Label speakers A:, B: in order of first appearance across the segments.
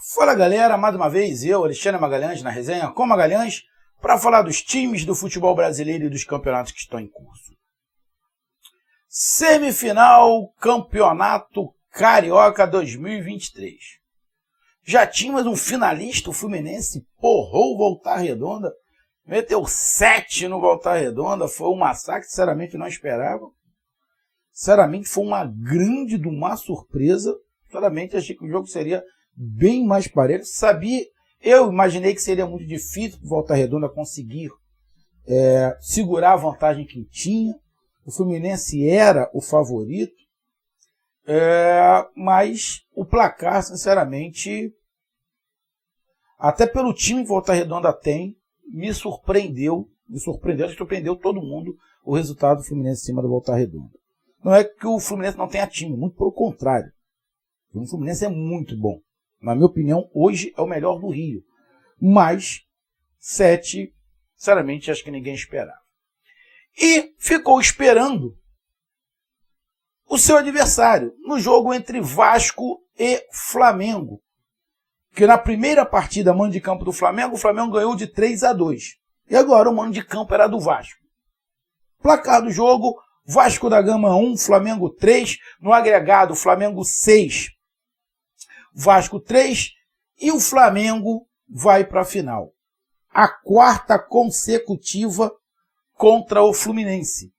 A: Fala galera, mais uma vez eu, Alexandre Magalhães, na resenha com Magalhães, para falar dos times do futebol brasileiro e dos campeonatos que estão em curso. Semifinal Campeonato Carioca 2023. Já tínhamos um finalista, o Fluminense porrou o Volta Redonda, meteu 7 no Volta Redonda, foi um massacre, sinceramente não esperava. Sinceramente foi uma grande de uma surpresa, sinceramente achei que o jogo seria bem mais parelho. Eu imaginei que seria muito difícil para o Volta Redonda conseguir segurar a vantagem que tinha. O Fluminense era o favorito, mas o placar, sinceramente, até pelo time que o Volta Redonda tem, me surpreendeu todo mundo o resultado do Fluminense em cima do Volta Redonda. Não é que o Fluminense não tenha time, muito pelo contrário. O Fluminense é muito bom. Na minha opinião, hoje é o melhor do Rio. Mas 7, sinceramente, acho que ninguém esperava. E ficou esperando o seu adversário no jogo entre Vasco e Flamengo. Que na primeira partida, mando de campo do Flamengo, o Flamengo ganhou de 3-2. E agora o mando de campo era do Vasco. Placar do jogo, Vasco da Gama 1, Flamengo 3. No agregado, Flamengo 6. Vasco 3 e o Flamengo vai para a final. A quarta consecutiva contra o Fluminense.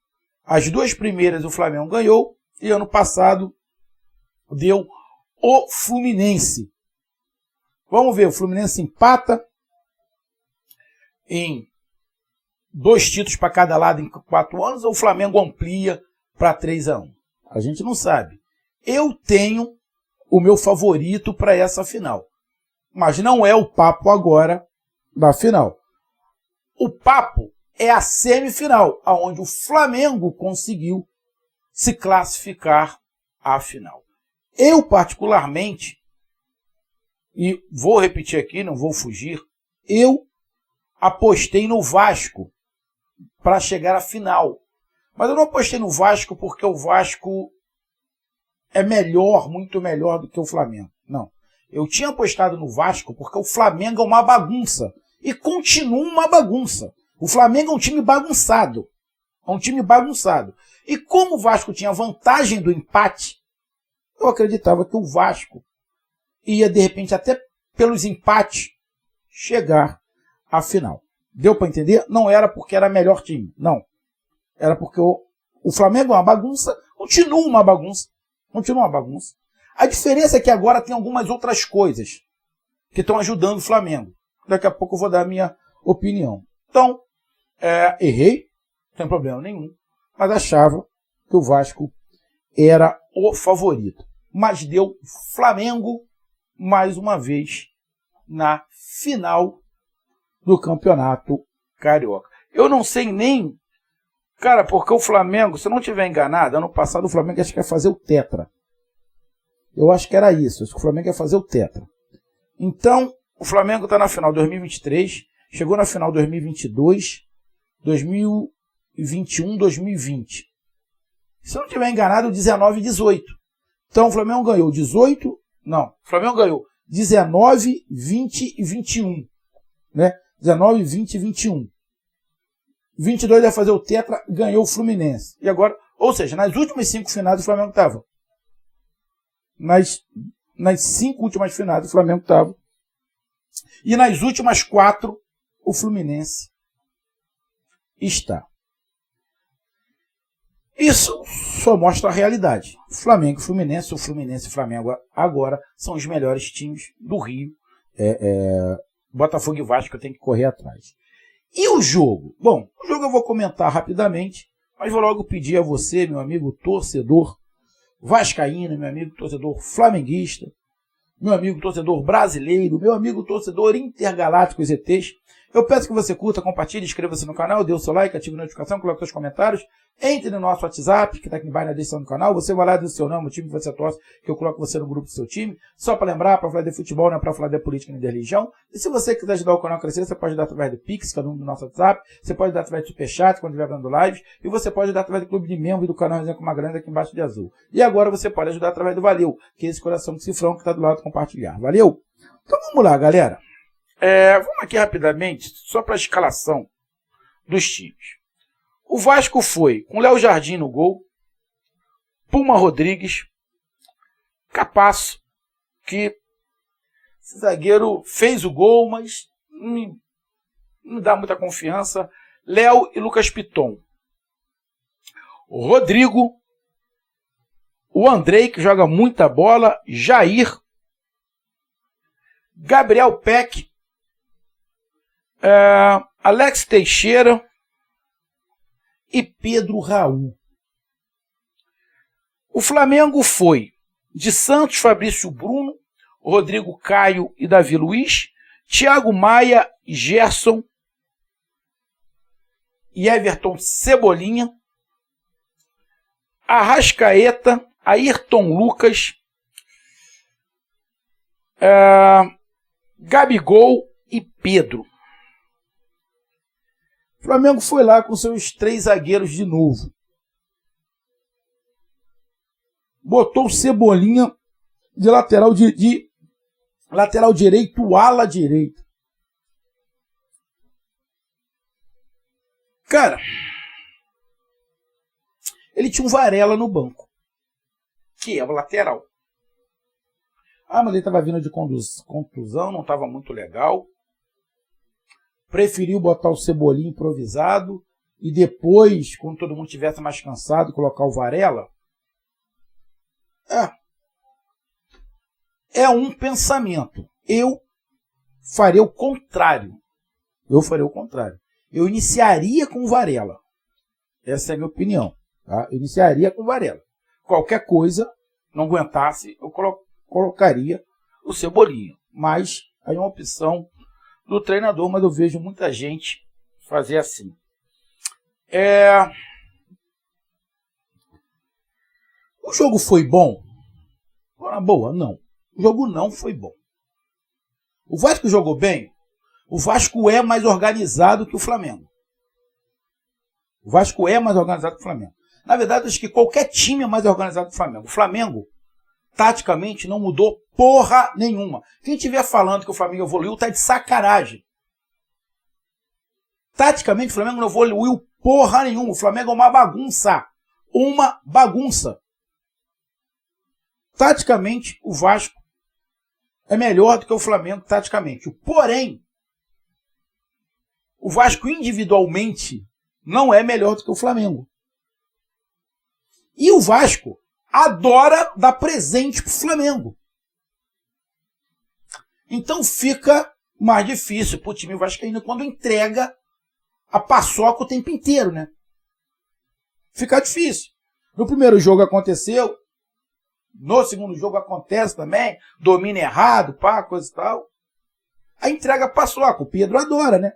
A: As duas primeiras o Flamengo ganhou e ano passado deu o Fluminense. Vamos ver, o Fluminense empata em 2 títulos para cada lado em 4 anos ou o Flamengo amplia para 3-1? A gente não sabe. Eu tenho o meu favorito para essa final. Mas não é o papo agora da final. O papo é a semifinal, onde o Flamengo conseguiu se classificar à final. Eu, particularmente, e vou repetir aqui, não vou fugir, eu apostei no Vasco para chegar à final. Mas eu não apostei no Vasco porque o Vasco é melhor, muito melhor do que o Flamengo. Não. Eu tinha apostado no Vasco porque o Flamengo é uma bagunça. E continua uma bagunça. O Flamengo é um time bagunçado. E como o Vasco tinha vantagem do empate, eu acreditava que o Vasco ia, de repente, até pelos empates, chegar à final. Deu para entender? Não era porque era melhor time. Não. Era porque o Flamengo é uma bagunça, continua uma bagunça. A diferença é que agora tem algumas outras coisas que estão ajudando o Flamengo. Daqui a pouco eu vou dar a minha opinião. Então, errei, sem problema nenhum, mas achava que o Vasco era o favorito. Mas deu Flamengo mais uma vez na final do Campeonato Carioca. Eu não sei nem... Cara, porque o Flamengo, se eu não estiver enganado, ano passado o Flamengo acho que ia fazer o tetra. Eu acho que era isso, acho que o Flamengo ia fazer o tetra. Então, o Flamengo está na final 2023, chegou na final 2022, 2021, 2020. Se eu não estiver enganado, 19 e 18. Então, o Flamengo ganhou 18, não, o Flamengo ganhou 19, 20 e 21. Né? 19, 20 e 21. 22 vai fazer o tetra, ganhou o Fluminense. E agora, ou seja, nas últimas 5 finais o Flamengo estava. Nas 5 últimas finais o Flamengo estava. E nas últimas 4 o Fluminense está. Isso só mostra a realidade. Flamengo e Fluminense, o Fluminense e o Flamengo agora são os melhores times do Rio. Botafogo e Vasco tem que correr atrás. E o jogo? Bom, o jogo eu vou comentar rapidamente, mas vou logo pedir a você, meu amigo torcedor vascaíno, meu amigo torcedor flamenguista, meu amigo torcedor brasileiro, meu amigo torcedor intergaláctico ETs, eu peço que você curta, compartilhe, inscreva-se no canal, dê o seu like, ative a notificação, coloque seus comentários, entre no nosso WhatsApp, que está aqui embaixo na descrição do canal, você vai lá dizer o seu nome, o time que você torce, que eu coloco você no grupo do seu time, só para lembrar, para falar de futebol, não é para falar de política nem de religião, e se você quiser ajudar o canal a crescer, você pode ajudar através do Pix, que é o número do nosso WhatsApp, você pode ajudar através do Superchat, quando estiver dando lives, e você pode ajudar através do clube de membros do canal Resenha com Magalhães aqui embaixo de azul. E agora você pode ajudar através do Valeu, que é esse coração de cifrão que está do lado de compartilhar. Valeu! Então vamos lá, galera. Vamos aqui rapidamente, só para a escalação dos times. O Vasco foi com Léo Jardim no gol, Puma Rodrigues, Capasso, que esse zagueiro fez o gol, mas não dá muita confiança. Léo e Lucas Piton. O Rodrigo, o Andrei, que joga muita bola, Jair, Gabriel Peck, Alex Teixeira e Pedro Raul. O Flamengo foi de Santos, Fabrício Bruno, Rodrigo Caio e Davi Luiz, Thiago Maia, Gerson e Everton Cebolinha, Arrascaeta, Ayrton Lucas, Gabigol e Pedro. O Flamengo foi lá com seus 3 zagueiros de novo. Botou o Cebolinha de lateral lateral direito, ala direito. Cara, ele tinha um Varela no banco, que é o lateral. Mas ele estava vindo de contusão, não estava muito legal. Preferiu botar o Cebolinha improvisado e depois, quando todo mundo estivesse mais cansado, colocar o Varela. É um pensamento. Eu faria o contrário. Eu iniciaria com o Varela. Essa é a minha opinião. Tá? Eu iniciaria com o Varela. Qualquer coisa, não aguentasse, eu colocaria o Cebolinha. Mas aí é uma opção do treinador, mas eu vejo muita gente fazer assim. O jogo foi bom? Na boa, não. O jogo não foi bom. O Vasco jogou bem? O Vasco é mais organizado que o Flamengo. Na verdade, acho que qualquer time é mais organizado que o Flamengo. O Flamengo, taticamente, não mudou porra nenhuma. Quem estiver falando que o Flamengo evoluiu, tá de sacanagem. Taticamente, o Flamengo não evoluiu porra nenhuma. O Flamengo é uma bagunça. Taticamente, o Vasco é melhor do que o Flamengo taticamente. Porém, o Vasco individualmente não é melhor do que o Flamengo. E o Vasco adora dar presente pro Flamengo. Então fica mais difícil pro time vascaíno quando entrega a paçoca o tempo inteiro, né? Fica difícil. No primeiro jogo aconteceu, no segundo jogo acontece também, domina errado, coisa e tal. A entrega paçoca, o Pedro adora, né?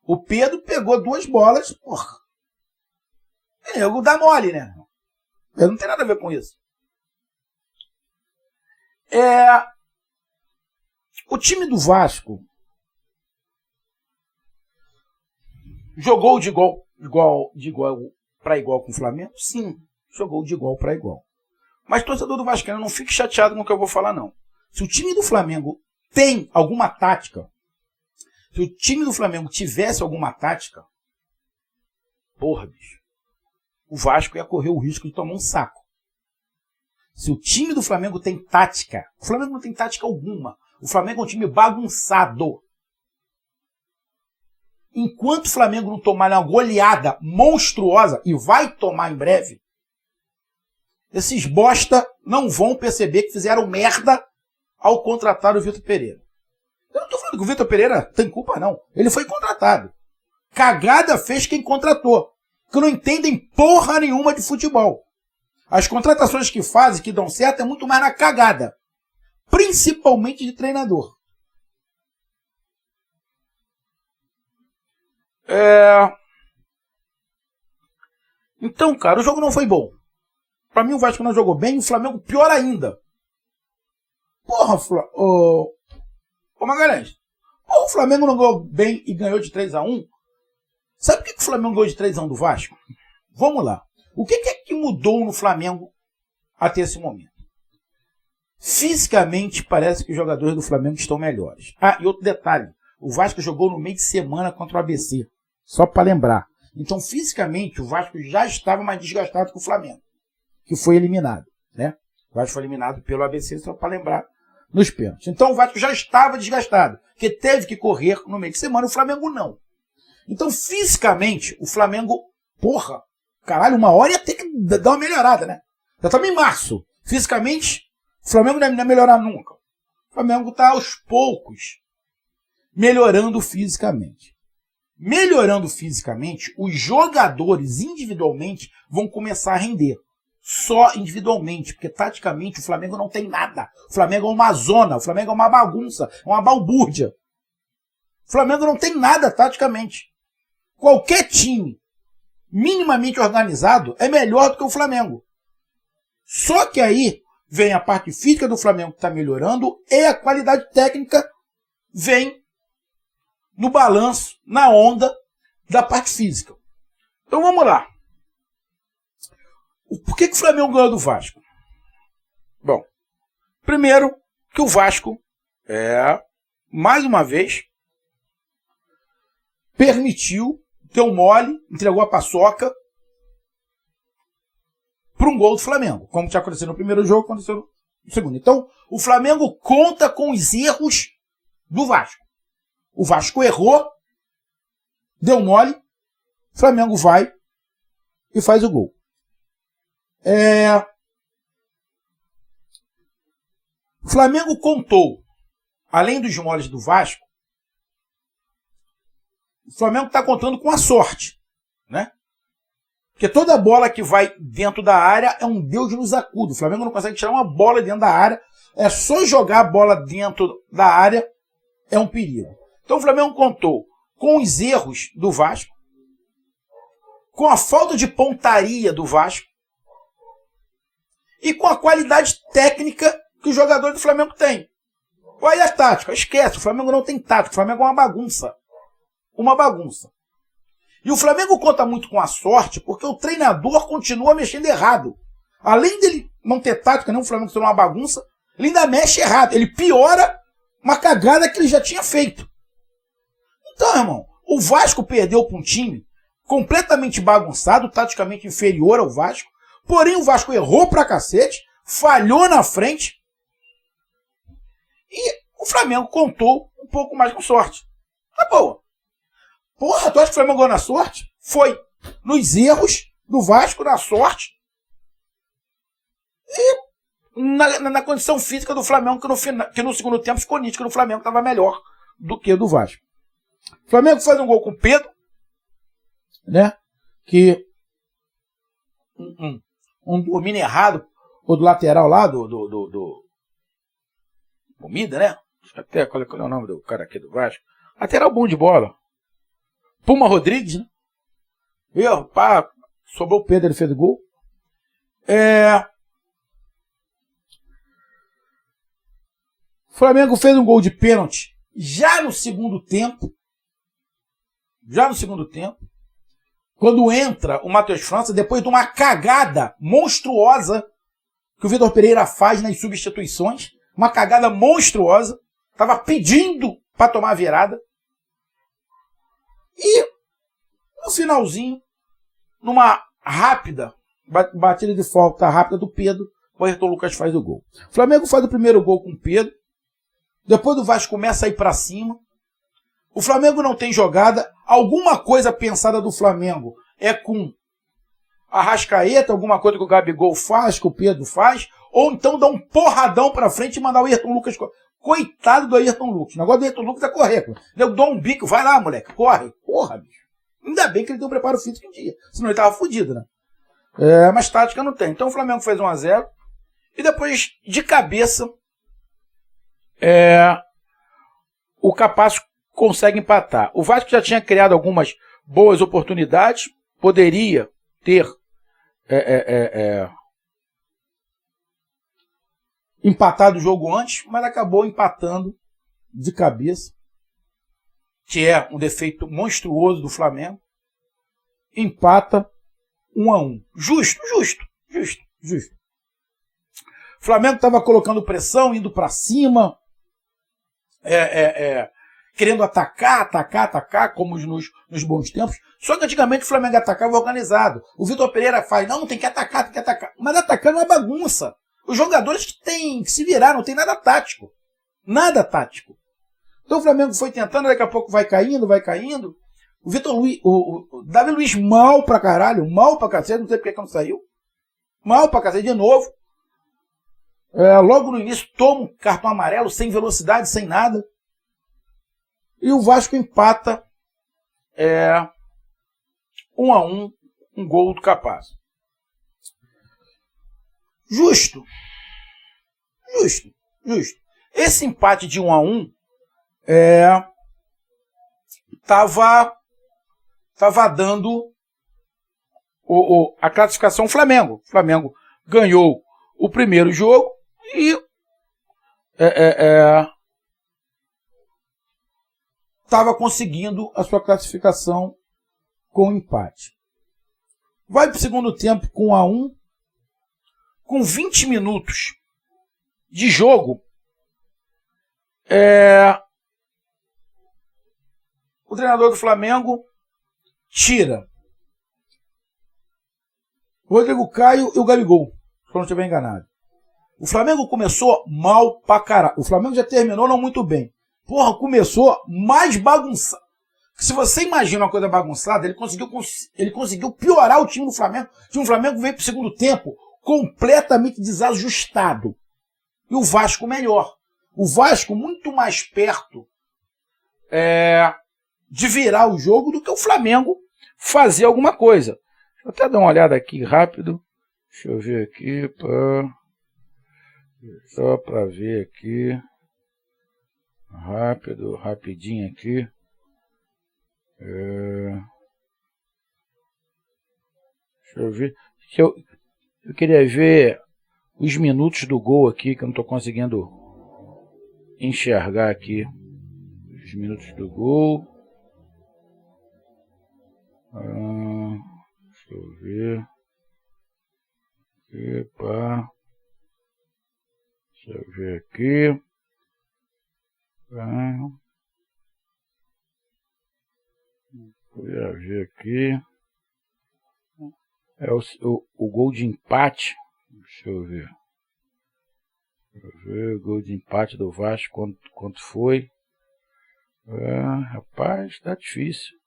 A: O Pedro pegou 2 bolas, porra. Nego dá mole, né? Não tem nada a ver com isso. O time do Vasco jogou de igual para igual com o Flamengo? Sim, jogou de igual para igual. Mas torcedor do Vasco, não fique chateado com o que eu vou falar, não. Se o time do Flamengo tem alguma tática, se o time do Flamengo tivesse alguma tática, porra, bicho, o Vasco ia correr o risco de tomar um saco. Se o time do Flamengo tem tática, o Flamengo não tem tática alguma. O Flamengo é um time bagunçado. Enquanto o Flamengo não tomar uma goleada monstruosa, e vai tomar em breve, esses bosta não vão perceber que fizeram merda ao contratar o Vitor Pereira. Eu não estou falando que o Vitor Pereira tem culpa, não. Ele foi contratado. Cagada fez quem contratou. Que não entendem porra nenhuma de futebol. As contratações que fazem, que dão certo, é muito mais na cagada. Principalmente de treinador. Então, cara, o jogo não foi bom. Pra mim o Vasco não jogou bem, o Flamengo pior ainda. Porra, Magalhães. O Flamengo não ganhou bem e ganhou de 3-1. Sabe por que o Flamengo ganhou de 3-1 do Vasco? Vamos lá. O que é que mudou no Flamengo até esse momento? Fisicamente, parece que os jogadores do Flamengo estão melhores. Ah, e outro detalhe. O Vasco jogou no meio de semana contra o ABC. Só para lembrar. Então, fisicamente, o Vasco já estava mais desgastado que o Flamengo, que foi eliminado, né? O Vasco foi eliminado pelo ABC, só para lembrar, nos pênaltis. Então, o Vasco já estava desgastado, porque teve que correr no meio de semana, o Flamengo não. Então, fisicamente, o Flamengo, porra, caralho, uma hora ia ter que dar uma melhorada, né? Já estamos em março. Fisicamente, o Flamengo não ia melhorar nunca. O Flamengo está aos poucos melhorando fisicamente. Melhorando fisicamente, os jogadores individualmente vão começar a render. Só individualmente, porque taticamente o Flamengo não tem nada. O Flamengo é uma zona, o Flamengo é uma bagunça, é uma balbúrdia. O Flamengo não tem nada taticamente. Qualquer time minimamente organizado é melhor do que o Flamengo. Só que aí vem a parte física do Flamengo que está melhorando e a qualidade técnica vem no balanço, na onda da parte física. Então vamos lá. Por que o Flamengo ganhou do Vasco? Bom, primeiro que o Vasco, mais uma vez, permitiu, deu mole, entregou a paçoca para um gol do Flamengo. Como tinha acontecido no primeiro jogo, aconteceu no segundo. Então, o Flamengo conta com os erros do Vasco. O Vasco errou, deu mole, o Flamengo vai e faz o gol. O Flamengo contou, além dos moles do Vasco, o Flamengo está contando com a sorte, né? Porque toda bola que vai dentro da área é um Deus nos acuda. O Flamengo não consegue tirar uma bola dentro da área, é só jogar a bola dentro da área, é um perigo. Então o Flamengo contou com os erros do Vasco, com a falta de pontaria do Vasco e com a qualidade técnica que os jogadores do Flamengo têm. Olha a tática, esquece, o Flamengo não tem tática, o Flamengo é uma bagunça. Uma bagunça. E o Flamengo conta muito com a sorte porque o treinador continua mexendo errado. Além dele não ter tática, nem o Flamengo ser uma bagunça, ele ainda mexe errado, ele piora uma cagada que ele já tinha feito. Então, irmão, o Vasco perdeu para um time completamente bagunçado, taticamente inferior ao Vasco, porém o Vasco errou pra cacete, falhou na frente e o Flamengo contou um pouco mais com sorte. Tá boa. Porra, tu acha que o Flamengo ganhou na sorte? Foi nos erros do Vasco, na sorte e na condição física do Flamengo, que no segundo tempo ficou nítido que o Flamengo estava melhor do que o do Vasco. O Flamengo faz um gol com o Pedro, né? Que um domínio errado, ou do lateral lá, do Comida, né? Até, qual é o nome do cara aqui do Vasco? Lateral bom de bola. Puma Rodrigues, né? Viu? Pá, sobrou o Pedro, ele fez o gol. O Flamengo fez um gol de pênalti já no segundo tempo. Quando entra o Matheus França, depois de uma cagada monstruosa que o Vitor Pereira faz nas substituições, uma cagada monstruosa, estava pedindo para tomar a virada. E no finalzinho, numa rápida batida de falta rápida do Pedro, o Ayrton Lucas faz o gol. O Flamengo faz o primeiro gol com o Pedro, depois o Vasco começa a ir para cima. O Flamengo não tem jogada. Alguma coisa pensada do Flamengo é com a Arrascaeta, alguma coisa que o Gabigol faz, que o Pedro faz, ou então dá um porradão pra frente e mandar o Ayrton Lucas. Coitado do Ayrton Lucas. O negócio do Ayrton Lucas é correr. Eu dou um bico, vai lá, moleque, corre. Porra, bicho. Ainda bem que ele tem um preparo físico em dia. Senão ele tava fudido, né? Mas tática não tem. Então o Flamengo fez 1-0. E depois, de cabeça, o Capasso consegue empatar. O Vasco já tinha criado algumas boas oportunidades. Poderia ter empatado o jogo antes, mas acabou empatando de cabeça, que é um defeito monstruoso do Flamengo. Empata 1-1. Justo. O Flamengo estava colocando pressão, indo para cima, querendo atacar, como nos bons tempos. Só que antigamente o Flamengo atacava organizado. O Vitor Pereira faz, não tem que atacar. Mas atacar não é bagunça. Os jogadores têm que se virar, não tem nada tático. Nada tático. Então o Flamengo foi tentando, daqui a pouco vai caindo. O Vitor Luiz, o Davi Luiz mal pra caralho, mal pra cacete, não sei porque que não saiu. Mal pra cacete de novo. Logo no início toma um cartão amarelo, sem velocidade, sem nada. E o Vasco empata 1-1, um gol do Capaz. Justo. Esse empate de 1-1 tava dando a classificação ao Flamengo. O Flamengo ganhou o primeiro jogo e estava conseguindo a sua classificação com empate. Vai para o segundo tempo com 1-1, com 20 minutos de jogo. O treinador do Flamengo tira o Rodrigo Caio e o Gabigol, se eu não estiver enganado. O Flamengo começou mal pra caralho. O Flamengo já terminou não muito bem. Porra, começou mais bagunçado. Se você imagina uma coisa bagunçada, ele conseguiu piorar o time do Flamengo. O time do Flamengo veio pro segundo tempo completamente desajustado. E o Vasco melhor. O Vasco muito mais perto de virar o jogo do que o Flamengo fazer alguma coisa. Deixa eu até dar uma olhada aqui rápido. Deixa eu ver aqui. Só para ver aqui. Rapidinho aqui. Deixa eu ver. Eu queria ver os minutos do gol aqui, que eu não estou conseguindo enxergar aqui. Os minutos do gol. Deixa eu ver. Epa. Deixa eu ver aqui. Vou ver aqui. O gol de empate. Deixa eu ver. O gol de empate do Vasco, quanto foi? Rapaz, tá difícil.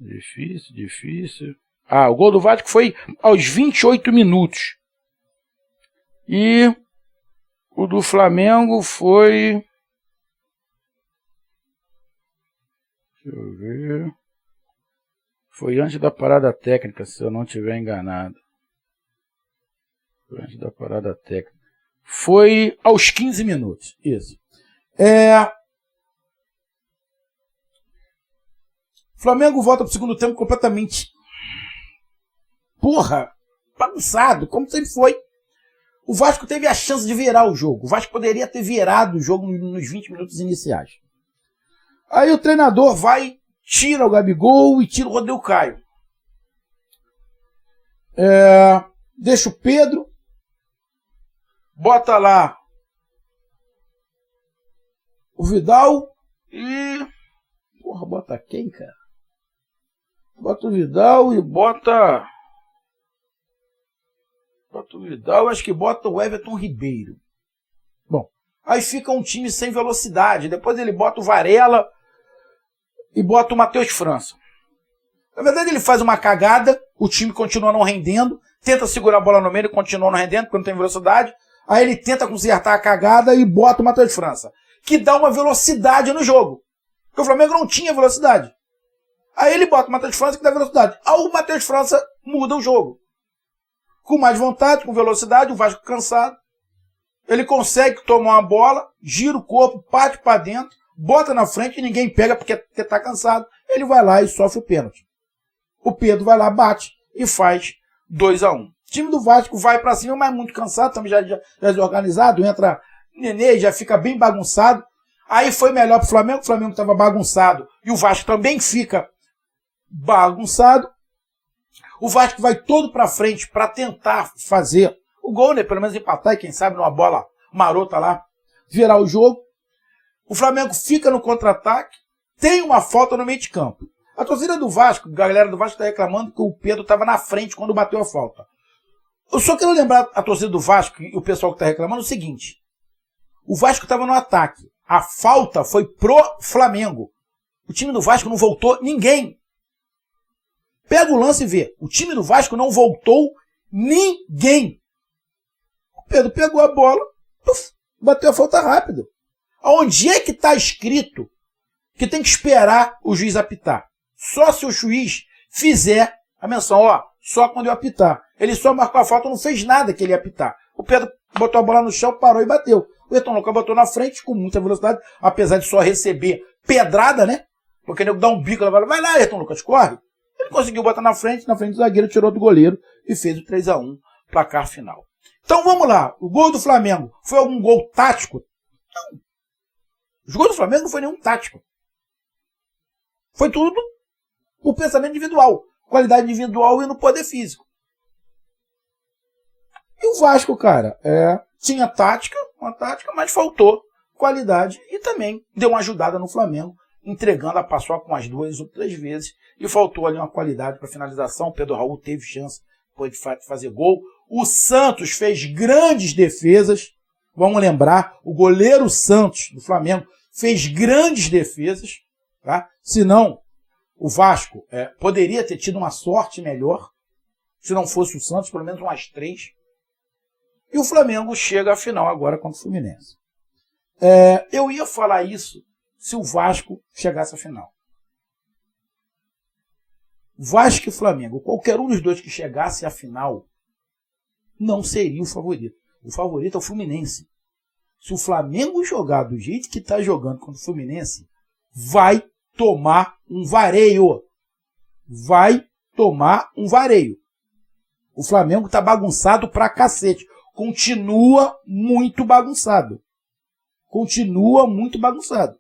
A: Difícil. O gol do Vasco foi aos 28 minutos. E o do Flamengo foi... Deixa eu ver... Foi antes da parada técnica, se eu não estiver enganado. Foi antes da parada técnica. Foi aos 15 minutos. Isso. O Flamengo volta para o segundo tempo completamente... bagunçado, como sempre foi. O Vasco teve a chance de virar o jogo. O Vasco poderia ter virado o jogo nos 20 minutos iniciais. Aí o treinador vai, tira o Gabigol e tira o Rodrigo Caio. Deixa o Pedro. Bota lá o Vidal e... bota quem, cara? Bota o Vidal e bota o Vidal, acho que bota o Everton Ribeiro. Bom, aí fica um time sem velocidade. Depois ele bota o Varela e bota o Matheus França. Na verdade ele faz uma cagada, o time continua não rendendo, tenta segurar a bola no meio e continua não rendendo porque não tem velocidade. Aí ele tenta consertar a cagada e bota o Matheus França, que dá uma velocidade no jogo. Porque o Flamengo não tinha velocidade. Aí ele bota o Matheus França que dá velocidade. Aí o Matheus França muda o jogo. Com mais vontade, com velocidade, o Vasco cansado. Ele consegue tomar uma bola, gira o corpo, parte para dentro, bota na frente e ninguém pega porque está cansado. Ele vai lá e sofre o pênalti. O Pedro vai lá, bate e faz 2-1. O time do Vasco vai para cima, mas muito cansado, também já desorganizado. Entra Nenê, já fica bem bagunçado. Aí foi melhor para o Flamengo estava bagunçado e o Vasco também fica bagunçado. O Vasco vai todo para frente para tentar fazer o gol, né? Pelo menos empatar e quem sabe numa bola marota lá, virar o jogo. O Flamengo fica no contra-ataque, tem uma falta no meio de campo. A torcida do Vasco, a galera do Vasco está reclamando que o Pedro estava na frente quando bateu a falta. Eu só quero lembrar a torcida do Vasco e o pessoal que está reclamando o seguinte. O Vasco estava no ataque. A falta foi pro Flamengo. O time do Vasco não voltou ninguém. Pega o lance e vê. O time do Vasco não voltou ninguém. O Pedro pegou a bola, bateu a falta rápido. Onde é que está escrito que tem que esperar o juiz apitar? Só se o juiz fizer a menção, só quando eu apitar. Ele só marcou a falta, não fez nada que ele ia apitar. O Pedro botou a bola no chão, parou e bateu. O Ayrton Lucas botou na frente com muita velocidade, apesar de só receber pedrada, né? Porque o nego dá um bico, ela fala, vai lá, Ayrton Lucas, corre. Ele conseguiu botar na frente do zagueiro, tirou do goleiro e fez o 3-1, placar final. Então vamos lá, o gol do Flamengo foi algum gol tático? Não. O gol do Flamengo não foi nenhum tático. Foi tudo o pensamento individual, qualidade individual e no poder físico. E o Vasco, cara, tinha uma tática, mas faltou qualidade e também deu uma ajudada no Flamengo, entregando a paçoca com as 2 ou 3 vezes e faltou ali uma qualidade para finalização. O Pedro Raul teve chance de fazer gol. O Santos fez grandes defesas. Vamos lembrar, o goleiro Santos do Flamengo fez grandes defesas, tá? Senão o Vasco poderia ter tido uma sorte melhor, se não fosse o Santos, pelo menos umas 3. E o Flamengo chega à final agora contra o Fluminense. Eu ia falar isso se o Vasco chegasse à final. Vasco e Flamengo, qualquer um dos dois que chegasse à final, não seria o favorito. O favorito é o Fluminense. Se o Flamengo jogar do jeito que está jogando contra o Fluminense, vai tomar um vareio. Vai tomar um vareio. O Flamengo está bagunçado pra cacete. Continua muito bagunçado. Continua muito bagunçado.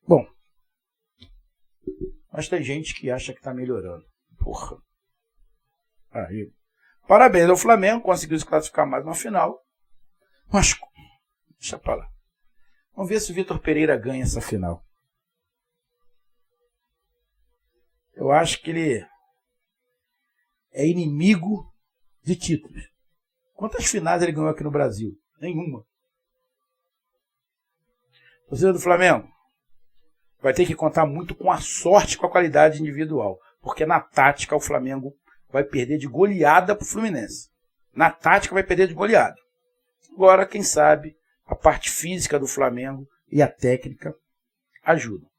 A: Bom, mas tem gente que acha que está melhorando. Porra. Aí. Parabéns ao Flamengo, conseguiu se classificar mais uma final. Mas, deixa pra lá. Vamos ver se o Vitor Pereira ganha essa final. Eu acho que ele é inimigo de títulos. Quantas finais ele ganhou aqui no Brasil? Nenhuma. Torcida do Flamengo vai ter que contar muito com a sorte e com a qualidade individual. Porque na tática o Flamengo vai perder de goleada para o Fluminense. Na tática vai perder de goleada. Agora, quem sabe, a parte física do Flamengo e a técnica ajudam.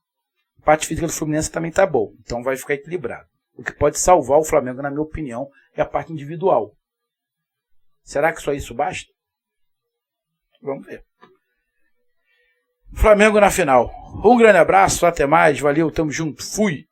A: A parte física do Fluminense também está boa, então vai ficar equilibrado. O que pode salvar o Flamengo, na minha opinião, é a parte individual. Será que só isso basta? Vamos ver. Flamengo na final. Um grande abraço, até mais, valeu, tamo junto, fui!